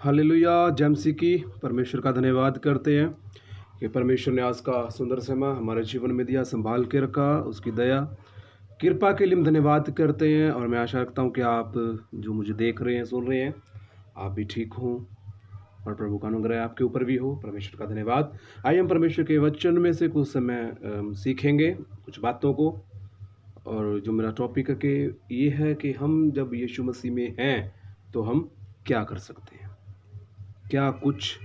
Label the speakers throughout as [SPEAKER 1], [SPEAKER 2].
[SPEAKER 1] Hallelujah. जमसी की परमेश्वर का धन्यवाद करते हैं कि परमेश्वर ने आज का सुंदर समय हमारे जीवन में दिया, संभाल के रखा। उसकी दया कृपा के लिए हम धन्यवाद करते हैं। और मैं आशा रखता हूँ कि आप जो मुझे देख रहे हैं, सुन रहे हैं, आप भी ठीक हों और प्रभु का अनुग्रह आपके ऊपर भी हो। परमेश्वर का धन्यवाद। आइए हम परमेश्वर के वचन में से कुछ समय सीखेंगे कुछ बातों को। और जो मेरा टॉपिक है कि ये है कि हम जब यीशु मसीह में हैं तो हम क्या कर सकते हैं, क्या कुछ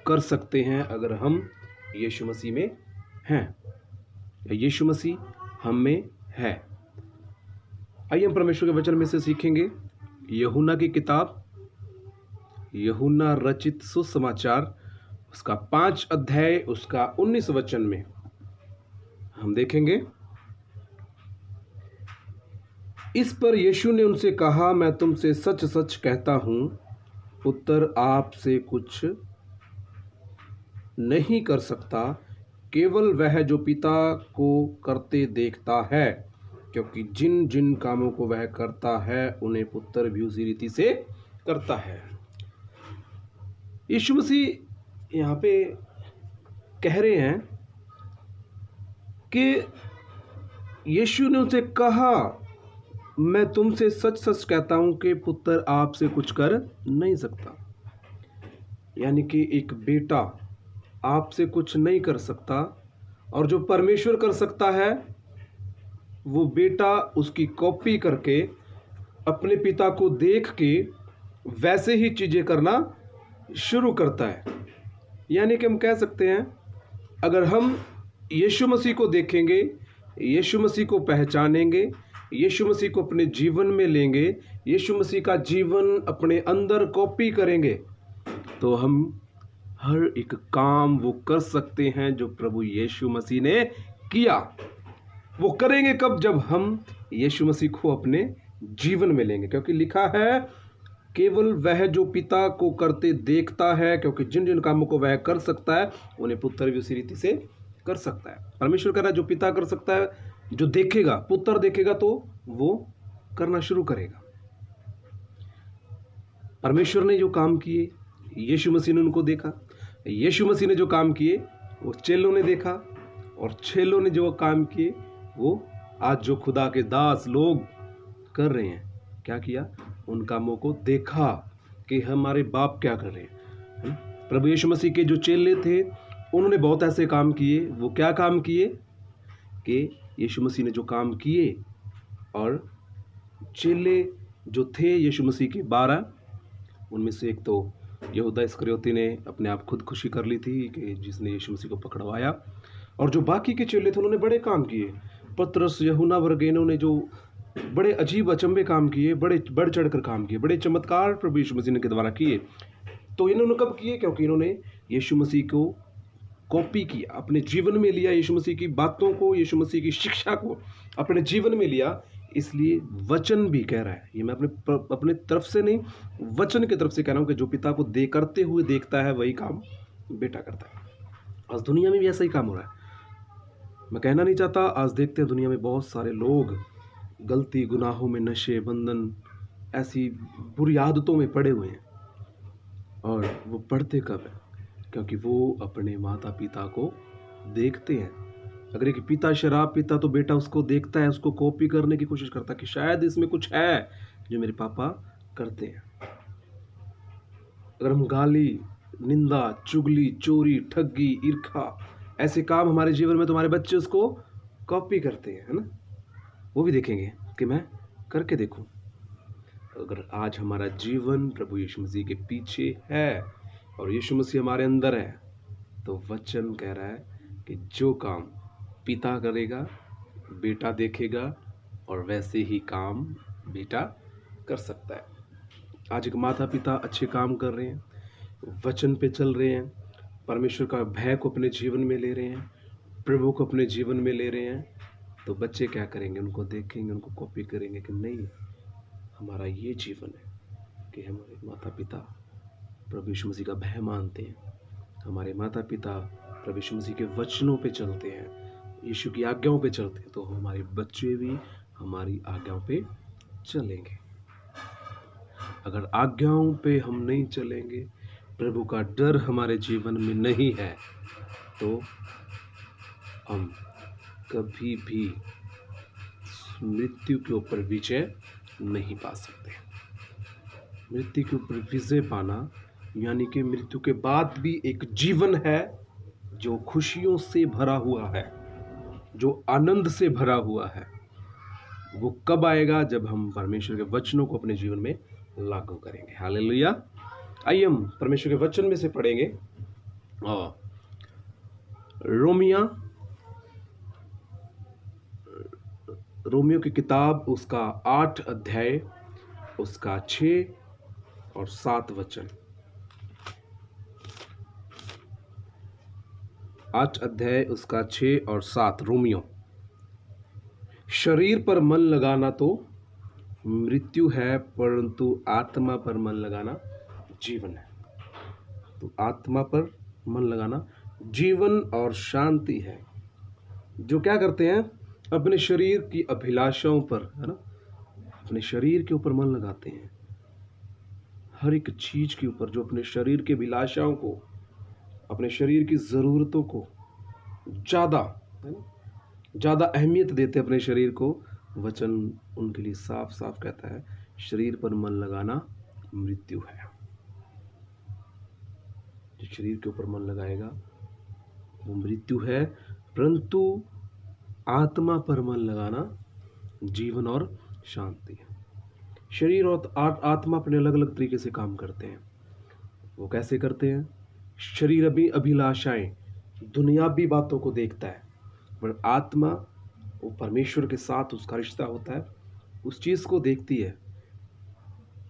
[SPEAKER 1] कर सकते हैं अगर हम यीशु मसीह में हैं या यीशु मसीह हम में है। आइए हम परमेश्वर के वचन में से सीखेंगे। यूहन्ना की किताब, यूहन्ना रचित सुसमाचार, उसका 5 अध्याय, उसका 19 वचन में हम देखेंगे। इस पर यीशु ने उनसे कहा, मैं तुमसे सच सच कहता हूं, पुत्र आपसे कुछ नहीं कर सकता, केवल वह जो पिता को करते देखता है, क्योंकि जिन जिन कामों को वह करता है उन्हें पुत्र भी उसी रीति से करता है। यीशु मसीह यहाँ पे कह रहे हैं कि यीशु ने उनसे कहा, मैं तुमसे सच सच कहता हूं कि पुत्र आपसे कुछ कर नहीं सकता। यानी कि एक बेटा आपसे कुछ नहीं कर सकता, और जो परमेश्वर कर सकता है वो बेटा उसकी कॉपी करके अपने पिता को देख के वैसे ही चीज़ें करना शुरू करता है। यानी कि हम कह सकते हैं, अगर हम यीशु मसीह को देखेंगे, यीशु मसीह को पहचानेंगे, यीशु मसीह को अपने जीवन में लेंगे, यीशु मसीह का जीवन अपने अंदर कॉपी करेंगे, तो हम हर एक काम वो कर सकते हैं जो प्रभु यीशु मसीह ने किया। वो करेंगे कब? जब हम यीशु मसीह को अपने जीवन में लेंगे। क्योंकि लिखा है, केवल वह जो पिता को करते देखता है, क्योंकि जिन जिन कामों को वह कर सकता है उन्हें पुत्र भी उसी रीति से कर सकता है। परमेश्वर कह रहा है, जो पिता कर सकता है, जो देखेगा, पुत्र देखेगा तो वो करना शुरू करेगा। परमेश्वर ने जो काम किए, यीशु मसीह ने उनको देखा। यीशु मसीह ने जो काम किए वो चेलों ने देखा, और चेलों ने जो काम किए वो आज जो खुदा के दास लोग कर रहे हैं। क्या किया? उन कामों को देखा कि हमारे बाप क्या कर रहे हैं। प्रभु यीशु मसीह के जो चेले थे उन्होंने बहुत ऐसे काम किए। वो क्या काम किए कि यीशु मसीह ने जो काम किए, और चेले जो थे यीशु मसीह के 12, उनमें से एक तो यहूदा इस्करियोती ने अपने आप खुद खुशी कर ली थी कि जिसने यीशु मसीह को पकड़वाया। और जो बाकी के चेले थे उन्होंने बड़े काम किए। पतरस, यूहन्ना वर्गेनों ने जो बड़े अजीब अचंभे काम किए, बड़े बढ़ चढ़ कर काम किए, बड़े चमत्कार प्रभु यीशु मसीह के द्वारा किए। तो इन्होंने कब किए? क्योंकि इन्होंने यीशु मसीह को कॉपी किया, अपने जीवन में लिया, यीशु मसीह की बातों को, यीशु मसीह की शिक्षा को अपने जीवन में लिया। इसलिए वचन भी कह रहा है, ये मैं अपने तरफ से नहीं, वचन की तरफ से कह रहा हूँ कि जो पिता को करते हुए देखता है वही काम बेटा करता है। आज दुनिया में भी ऐसा ही काम हो रहा है। मैं कहना नहीं चाहता, आज देखते हैं दुनिया में बहुत सारे लोग गलती, गुनाहों में, नशे, बंधन, ऐसी बुरी आदतों में पड़े हुए हैं। और वो पढ़ते कब है? क्योंकि वो अपने माता पिता को देखते हैं। अगर एक पिता शराब पीता तो बेटा उसको देखता है, उसको कॉपी करने की कोशिश करता है कि शायद इसमें कुछ है जो मेरे पापा करते हैं। अगर हम गाली, निंदा, चुगली, चोरी, ठगी, ईर्खा, ऐसे काम हमारे जीवन में, तुम्हारे बच्चे उसको कॉपी करते हैं, है ना? वो भी देखेंगे कि मैं करके देखूं। अगर आज हमारा जीवन प्रभु यीशु मसीह के पीछे है और यीशु मसीह हमारे अंदर है, तो वचन कह रहा है कि जो काम पिता करेगा बेटा देखेगा, और वैसे ही काम बेटा कर सकता है। आज एक माता पिता अच्छे काम कर रहे हैं, वचन पे चल रहे हैं, परमेश्वर का भय को अपने जीवन में ले रहे हैं, प्रभु को अपने जीवन में ले रहे हैं, तो बच्चे क्या करेंगे? उनको देखेंगे, उनको कॉपी करेंगे कि नहीं, हमारा ये जीवन है कि हमारे माता पिता प्रभु यीशु मसीह का भय मानते हैं, हमारे माता पिता प्रभु यीशु मसीह के वचनों पे चलते हैं, यीशु की आज्ञाओं पे चलते हैं, तो हमारे बच्चे भी हमारी आज्ञाओं पे चलेंगे। अगर आज्ञाओं पे हम नहीं चलेंगे, प्रभु का डर हमारे जीवन में नहीं है, तो हम कभी भी मृत्यु के ऊपर विजय नहीं पा सकते। मृत्यु के ऊपर विजय पाना यानी कि मृत्यु के बाद भी एक जीवन है जो खुशियों से भरा हुआ है, जो आनंद से भरा हुआ है। वो कब आएगा? जब हम परमेश्वर के वचनों को अपने जीवन में लागू करेंगे। हालेलुया। आइए हम परमेश्वर के वचन में से पढ़ेंगे। और रोमियो की किताब उसका 8 अध्याय उसका 6 और 7 वचन। 8 अध्याय उसका 6 और 7 रोमियो। शरीर पर मन लगाना तो मृत्यु है, परंतु आत्मा पर मन लगाना जीवन है। तो आत्मा पर मन लगाना जीवन और शांति है। जो क्या करते हैं? अपने शरीर की अभिलाषाओं पर, है ना, अपने शरीर के ऊपर मन लगाते हैं। हर एक चीज के ऊपर जो अपने शरीर के अभिलाषाओं को, अपने शरीर की जरूरतों को ज्यादा, है ना, ज्यादा अहमियत देते अपने शरीर को। वचन उनके लिए साफ साफ कहता है, शरीर पर मन लगाना मृत्यु है। जो शरीर के ऊपर मन लगाएगा वो मृत्यु है, परंतु आत्मा पर मन लगाना जीवन और शांति है। शरीर और आत्मा अपने अलग अलग तरीके से काम करते हैं। वो कैसे करते हैं? शरीर अभिलाषाएं दुनियावी बातों को देखता है, पर आत्मा वो परमेश्वर के साथ उसका रिश्ता होता है, उस चीज को देखती है।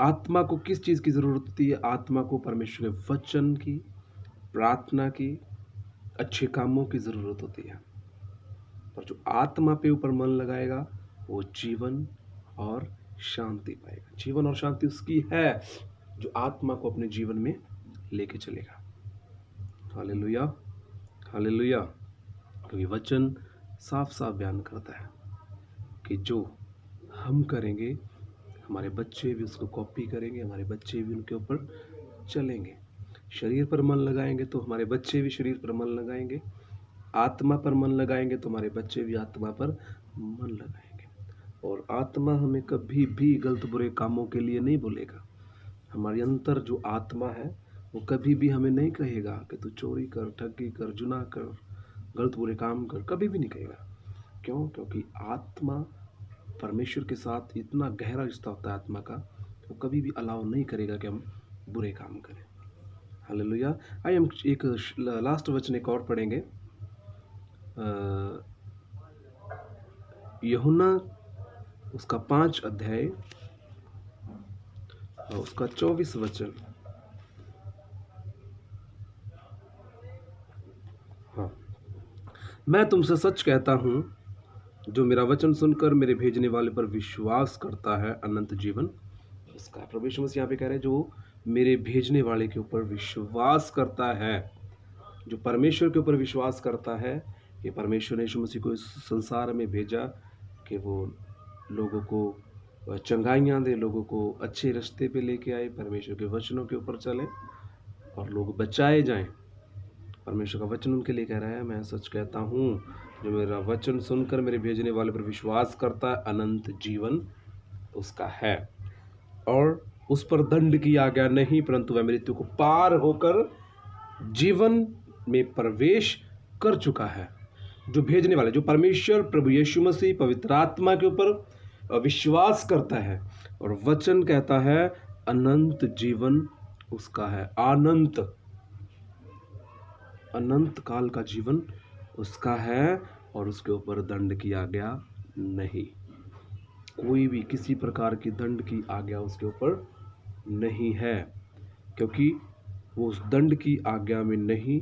[SPEAKER 1] आत्मा को किस चीज की जरूरत होती है? आत्मा को परमेश्वर के वचन की, प्रार्थना की, अच्छे कामों की जरूरत होती है। पर जो आत्मा पे ऊपर मन लगाएगा वो जीवन और शांति पाएगा। जीवन और शांति उसकी है जो आत्मा को अपने जीवन में लेके चलेगा। Hallelujah, hallelujah. क्योंकि वचन साफ साफ बयान करता है कि जो हम करेंगे हमारे बच्चे भी उसको कॉपी करेंगे, हमारे बच्चे भी उनके ऊपर चलेंगे। शरीर पर मन लगाएंगे तो हमारे बच्चे भी शरीर पर मन लगाएंगे, आत्मा पर मन लगाएंगे तो हमारे बच्चे भी आत्मा पर मन लगाएंगे। और आत्मा हमें कभी भी गलत बुरे कामों के लिए नहीं बोलेगा। हमारे अंतर जो आत्मा है वो कभी भी हमें नहीं कहेगा कि तू चोरी कर, ठगी कर, जुना कर, गलत बुरे काम कर, कभी भी नहीं कहेगा। क्यों? क्योंकि आत्मा परमेश्वर के साथ इतना गहरा रिश्ता होता है आत्मा का, वो कभी भी अलाउ नहीं करेगा कि हम बुरे काम करें। हालेलुया। आइए हम एक लास्ट वचन एक और पढ़ेंगे। यूहन्ना उसका 5 अध्याय उसका 24 वचन। हाँ, मैं तुमसे सच कहता हूं, जो मेरा वचन सुनकर मेरे भेजने वाले पर विश्वास करता है अनंत जीवन उसका। प्रभु यीशु मसीह यहाँ पे कह रहे हैं, जो मेरे भेजने वाले के ऊपर विश्वास करता है, जो परमेश्वर के ऊपर विश्वास करता है कि परमेश्वर ने यीशु मसीह को इस संसार में भेजा कि वो लोगों को चंगाइयाँ दे, लोगों को अच्छे रास्ते पे लेके आए, परमेश्वर के वचनों के ऊपर चले और लोग बचाए जाएं। परमेश्वर का वचन उनके लिए कह रहा है, मैं सच कहता हूँ, जो मेरा वचन सुनकर मेरे भेजने वाले पर विश्वास करता है अनंत जीवन उसका है, और उस पर दंड की आज्ञा नहीं, परंतु वह मृत्यु को पार होकर जीवन में प्रवेश कर चुका है। जो भेजने वाले, जो परमेश्वर प्रभु यीशु मसीह पवित्र आत्मा के ऊपर विश्वास करता है, और वचन कहता है अनंत जीवन उसका है। अनंत काल का जीवन उसका है, और उसके ऊपर दंड की आज्ञा नहीं। कोई भी किसी प्रकार की दंड की आज्ञा उसके ऊपर नहीं है, क्योंकि वो उस दंड की आज्ञा में नहीं,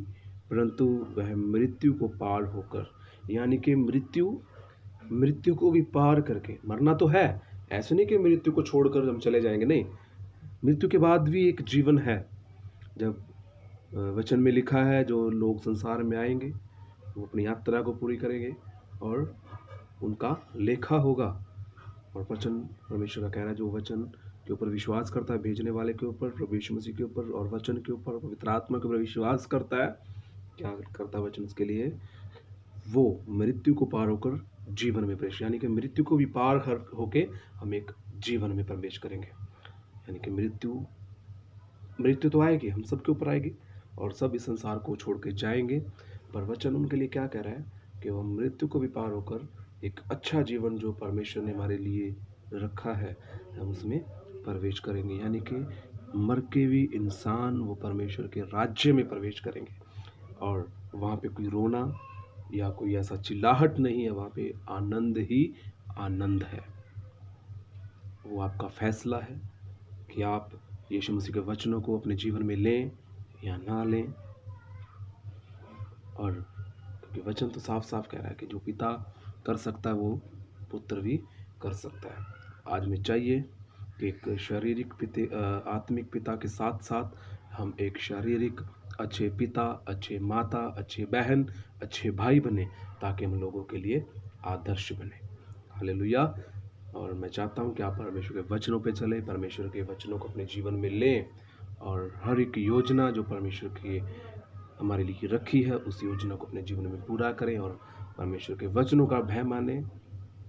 [SPEAKER 1] परंतु वह मृत्यु को पार होकर, यानी कि मृत्यु को भी पार करके, मरना तो है, ऐसे नहीं कि मृत्यु को छोड़कर हम चले जाएंगे, नहीं, मृत्यु के बाद भी एक जीवन है। जब वचन में लिखा है, जो लोग संसार में आएंगे वो अपनी यात्रा को पूरी करेंगे और उनका लेखा होगा। और वचन परमेश्वर का कह रहा है, जो वचन के ऊपर विश्वास करता है, भेजने वाले के ऊपर, प्रभु यीशु मसीह के ऊपर और वचन के ऊपर, पवित्र आत्मा के ऊपर विश्वास करता है, क्या करता है वचन उसके लिए, वो मृत्यु को पार होकर जीवन में प्रवेश, यानी कि मृत्यु को भी पार होके हम एक जीवन में प्रवेश करेंगे। यानी कि मृत्यु तो आएगी, हम सबके ऊपर आएगी और सब इस संसार को छोड़ के जाएंगे, पर वचन उनके लिए क्या कह रहा है कि वो मृत्यु को भी पार होकर एक अच्छा जीवन जो परमेश्वर ने हमारे लिए रखा है, हम उसमें प्रवेश करेंगे। यानी कि मर के भी इंसान वो परमेश्वर के राज्य में प्रवेश करेंगे और वहाँ पे कोई रोना या कोई ऐसा चिल्लाहट नहीं है, वहाँ पे आनंद ही आनंद है। वो आपका फैसला है कि आप यीशु मसीह के वचनों को अपने जीवन में लें या ना लें। और क्योंकि वचन तो साफ साफ कह रहा है कि जो पिता कर सकता है वो पुत्र भी कर सकता है। आज में चाहिए कि एक शारीरिक आत्मिक पिता के साथ साथ हम एक शारीरिक अच्छे पिता, अच्छे माता, अच्छे बहन, अच्छे भाई बने, ताकि हम लोगों के लिए आदर्श बने। हालेलुया। और मैं चाहता हूँ कि आप परमेश्वर के वचनों पे चलें, परमेश्वर के वचनों को अपने जीवन में लें और हर एक योजना जो परमेश्वर की हमारे लिए रखी है उस योजना को अपने जीवन में पूरा करें और परमेश्वर के वचनों का भय माने,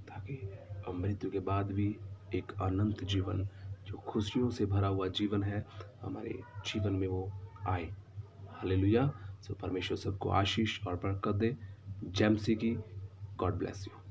[SPEAKER 1] ताकि मृत्यु के बाद भी एक अनंत जीवन जो खुशियों से भरा हुआ जीवन है हमारे जीवन में वो आए। हालेलुया। सो परमेश्वर सबको आशीष और बरकत दे। जय मसीह की। God bless you.